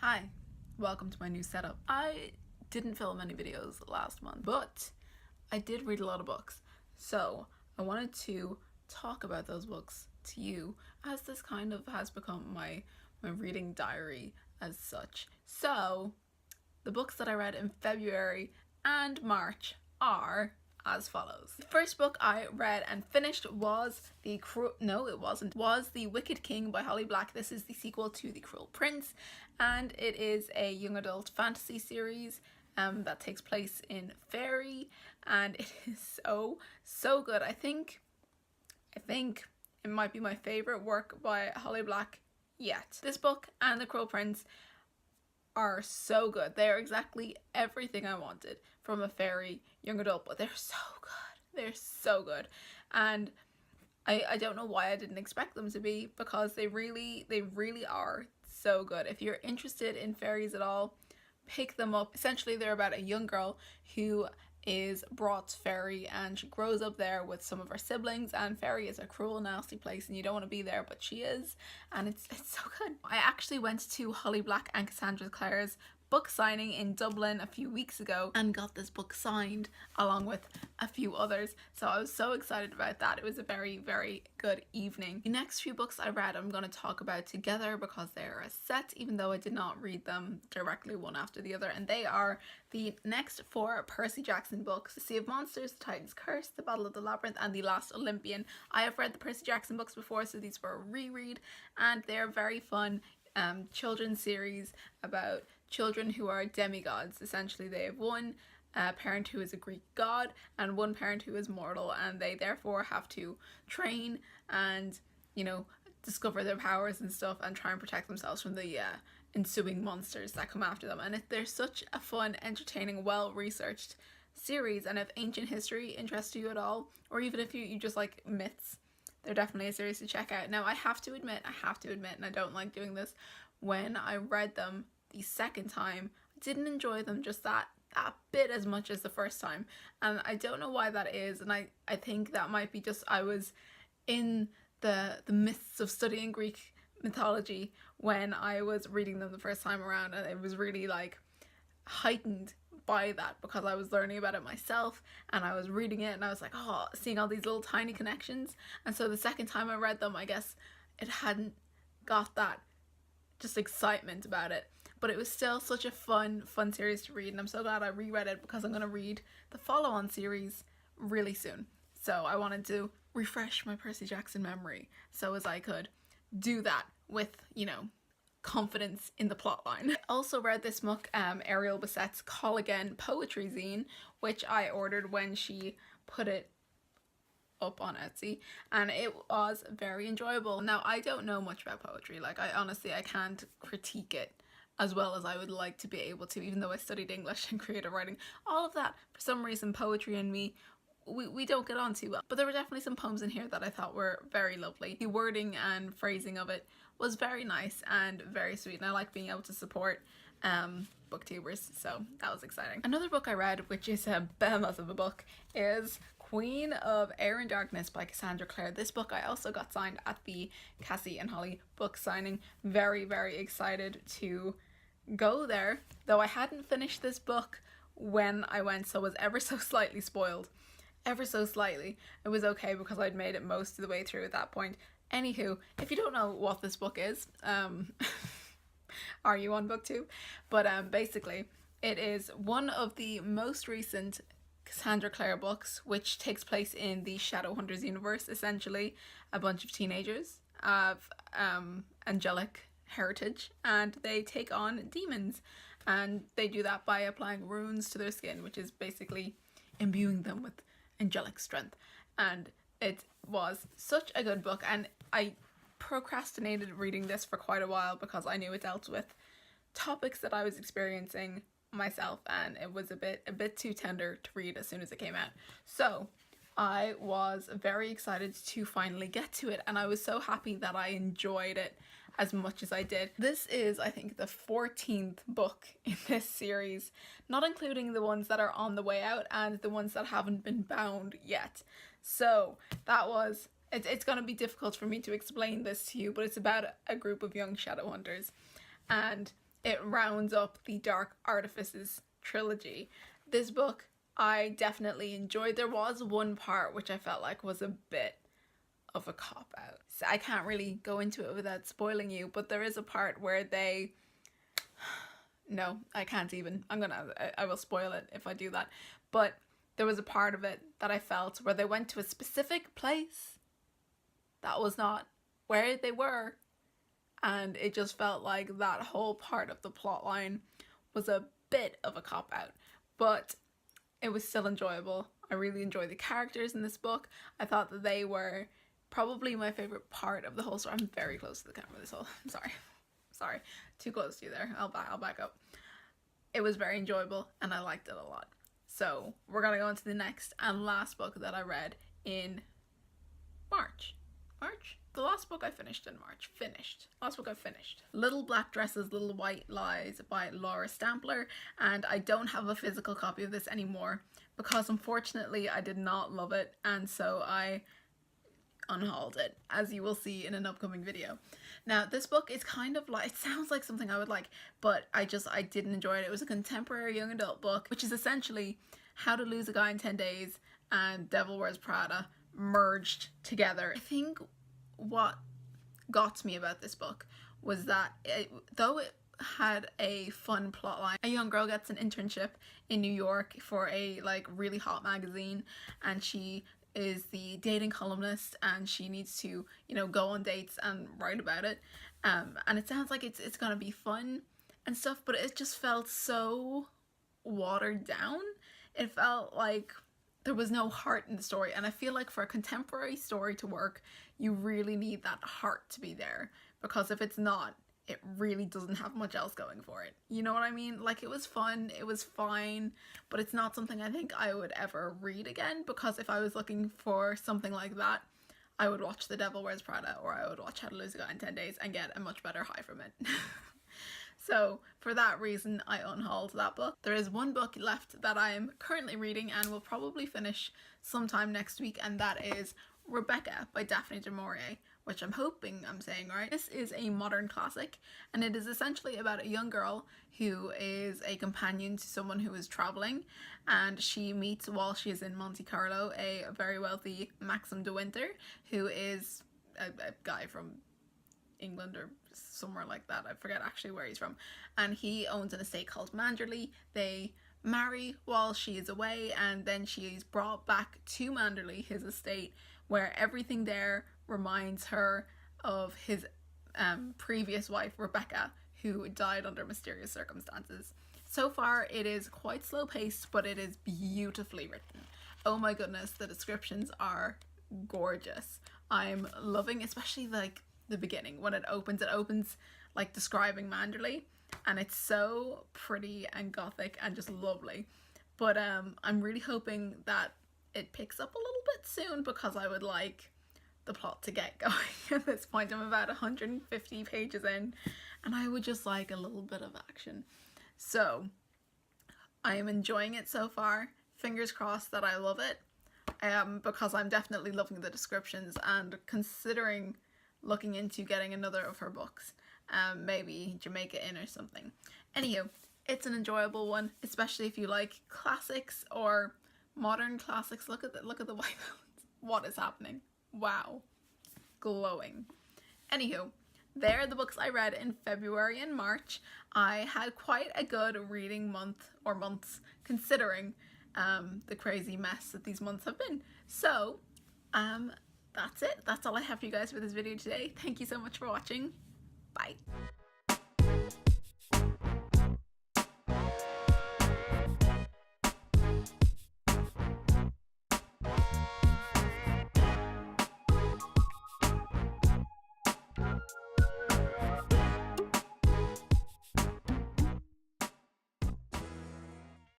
Hi, welcome to my new setup. I didn't film any videos last month, but I did read a lot of books. So I wanted to talk about those books to you, as this kind of has become my reading diary as such. So the books that I read in February and March are as follows. The first book I read and finished was was The Wicked King by Holly Black. This is the sequel to The Cruel Prince, and it is a young adult fantasy series that takes place in fairy, and it is so good. I think it might be my favorite work by Holly Black yet. This book and The Cruel Prince are so good. They are exactly everything I wanted from a fairy young adult, but they're so good. They're so good. And I don't know why I didn't expect them to be, because they really are so good. If you're interested in fairies at all, pick them up. Essentially, they're about a young girl who is brought to fairy, and she grows up there with some of her siblings, and fairy is a cruel, nasty place and you don't want to be there, but she is, and it's so good. I actually went to Holly Black and Cassandra Clare's book signing in Dublin a few weeks ago and got this book signed along with a few others, so I was so excited about that. It was a very good evening. The next few books I read I'm going to talk about together because they are a set, even though I did not read them directly one after the other, and they are the next 4 Percy Jackson books: The Sea of Monsters, The Titan's Curse, The Battle of the Labyrinth, and The Last Olympian. I have read the Percy Jackson books before, so these were a reread, and they're very fun children's series about children who are demigods. Essentially, they have one parent who is a Greek god and one parent who is mortal, and they therefore have to train and, you know, discover their powers and stuff and try and protect themselves from the ensuing monsters that come after them. And they're such a fun, entertaining, well-researched series, and if ancient history interests you at all, or even if you just like myths, they're definitely a series to check out. Now, I have to admit, and I don't like doing this, when I read them the second time, I didn't enjoy them just that bit as much as the first time, and I don't know why that is, and I think that might be just I was in the midst of studying Greek mythology when I was reading them the first time around, and it was really like heightened by that because I was learning about it myself and I was reading it and I was like, oh, seeing all these little tiny connections. And so the second time I read them, I guess it hadn't got that just excitement about it, but it was still such a fun series to read, and I'm so glad I reread it because I'm going to read the follow-on series really soon. So I wanted to refresh my Percy Jackson memory so as I could do that with, you know, confidence in the plotline. I also read this book, Ariel Bassett's Call Again poetry zine, which I ordered when she put it up on Etsy, and it was very enjoyable. Now, I don't know much about poetry. Like, I can't critique it as well as I would like to be able to, even though I studied English and creative writing. All of that, for some reason, poetry and me, we don't get on too well. But there were definitely some poems in here that I thought were very lovely. The wording and phrasing of it was very nice and very sweet, and I like being able to support booktubers, so that was exciting. Another book I read, which is a behemoth of a book, is Queen of Air and Darkness by Cassandra Clare. This book I also got signed at the Cassie and Holly book signing. Very excited to go there, though I hadn't finished this book when I went, so was ever so slightly spoiled. Ever so slightly. It was okay because I'd made it most of the way through at that point. Anywho, if you don't know what this book is, are you on booktube? But basically, it is one of the most recent Cassandra Clare books, which takes place in the Shadowhunters universe. Essentially, a bunch of teenagers of angelic heritage, and they take on demons, and they do that by applying runes to their skin, which is basically imbuing them with angelic strength. And it was such a good book, and I procrastinated reading this for quite a while because I knew it dealt with topics that I was experiencing myself, and it was a bit too tender to read as soon as it came out. So I was very excited to finally get to it, and I was so happy that I enjoyed it as much as I did. This is, I think, the 14th book in this series, not including the ones that are on the way out and the ones that haven't been bound yet. So that was, it's going to be difficult for me to explain this to you, but it's about a group of young Shadowhunters, and it rounds up the Dark Artifices trilogy. This book I definitely enjoyed. There was one part which I felt like was a bit of a cop out. So I can't really go into it without spoiling you, but there is a part where they no, I can't even. I will spoil it if I do that. But there was a part of it that I felt where they went to a specific place that was not where they were, and it just felt like that whole part of the plot line was a bit of a cop out. But it was still enjoyable. I really enjoyed the characters in this book. I thought that they were probably my favorite part of the whole story. I'm very close to the camera this whole. I'm sorry, too close to you there. I'll back up. It was very enjoyable and I liked it a lot. So we're gonna go into the next and last book that I read in March. The last book I finished in March. Last book I finished. Little Black Dresses, Little White Lies by Laura Stampler, and I don't have a physical copy of this anymore because unfortunately I did not love it, and so I unhauled it, as you will see in an upcoming video. Now this book is kind of like, it sounds like something I would like, but I didn't enjoy it. It was a contemporary young adult book, which is essentially How to Lose a Guy in 10 Days and Devil Wears Prada merged together. I think what got me about this book was that though it had a fun plotline, a young girl gets an internship in New York for a like really hot magazine, and she is the dating columnist, and she needs to, you know, go on dates and write about it, and it sounds like it's gonna be fun and stuff, but it just felt so watered down. It felt like there was no heart in the story, and I feel like for a contemporary story to work, you really need that heart to be there, because if it's not, it really doesn't have much else going for it. You know what I mean? Like, it was fun, it was fine, but it's not something I think I would ever read again, because if I was looking for something like that, I would watch The Devil Wears Prada, or I would watch How to Lose a Guy in 10 Days and get a much better high from it. So for that reason, I unhauled that book. There is one book left that I am currently reading and will probably finish sometime next week, and that is Rebecca by Daphne du Maurier, which I'm hoping I'm saying right. This is a modern classic, and it is essentially about a young girl who is a companion to someone who is traveling, and she meets, while she is in Monte Carlo, a very wealthy Maxim de Winter, who is a guy from England or somewhere like that. I forget actually where he's from, and he owns an estate called Manderley. They marry while she is away, and then she is brought back to Manderley, his estate, where everything there reminds her of his previous wife Rebecca, who died under mysterious circumstances. So far it is quite slow paced, but it is beautifully written. Oh my goodness, the descriptions are gorgeous. I'm loving, especially like the beginning when it opens like describing Manderley, and it's so pretty and gothic and just lovely. But I'm really hoping that it picks up a little bit soon, because I would like the plot to get going. At this point I'm about 150 pages in, and I would just like a little bit of action. So I am enjoying it so far. Fingers crossed that I love it, because I'm definitely loving the descriptions and considering looking into getting another of her books, maybe Jamaica Inn or something. Anywho, it's an enjoyable one, especially if you like classics or modern classics. Look at the white balance. What is happening? Wow, glowing. Anywho, there are the books I read in February and March. I had quite a good reading month, or months, considering the crazy mess that these months have been. So that's it. That's all I have for you guys for this video today. Thank you so much for watching. Bye.